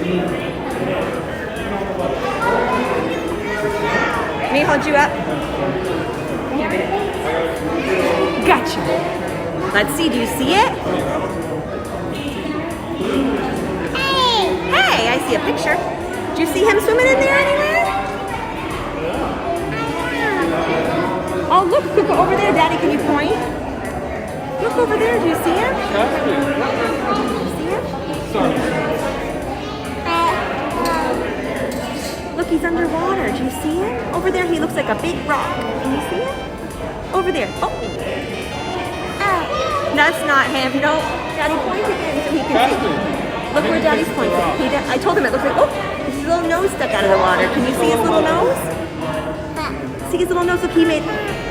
Let me hold you up. Gotcha. Let's see, do you see it? Hey, I see a picture. Do you see him swimming in there anywhere? Oh, look, over there, Daddy, can you point? Look over there, do you see him? Do you see him? Look, he's underwater. Do you see him? Over there, he looks like a big rock. Can you see him? Over there. Oh. That's not him. No. Daddy, point again so he can see. Look where Daddy's pointing. I told him it looks like, oh, his little nose stuck out of the water. Can you see his little nose? See his little nose? Look, he made,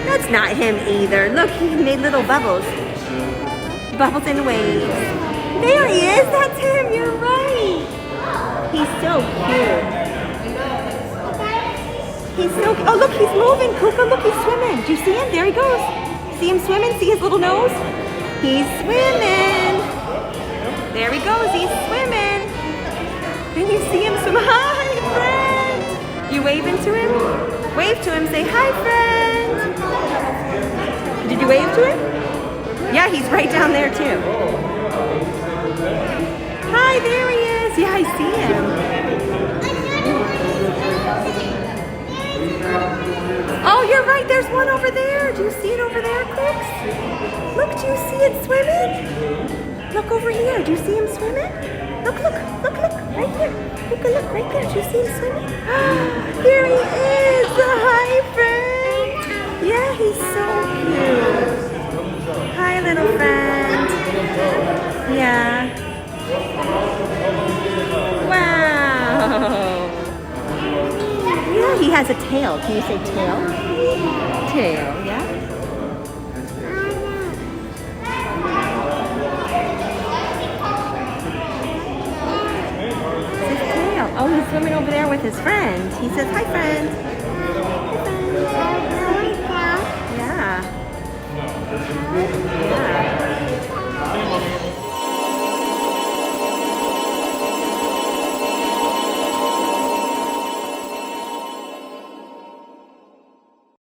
that's not him either. Look, he made little bubbles. Bubbles and waves. There he is. That's him. You're right. He's so cute. He's so, oh look, he's moving, Kuka, look, he's swimming. Do you see him? There he goes. See him swimming? See his little nose? He's swimming. There he goes, he's swimming. Can you see him swim? Hi, friend. You waving to him? Wave to him, say, hi, friend. Did you wave to him? Yeah, he's right down there too. Hi, there he is. Yeah, I see him. Oh, you're right. There's one over there. Do you see it over there, Cooks? Look, do you see it swimming? Look over here. Do you see him swimming? Look. Right there. Look, right there. Do you see him swimming? There he is. Hi, friend. Yeah, he's so cute. Hi, little friend. Yeah. Wow. Yeah, he has a tail. Can you say tail? Tail, yeah? It's his tail. Oh, he's swimming over there with his friend. He says, hi, friend. Hi, friend. Yeah. Yeah.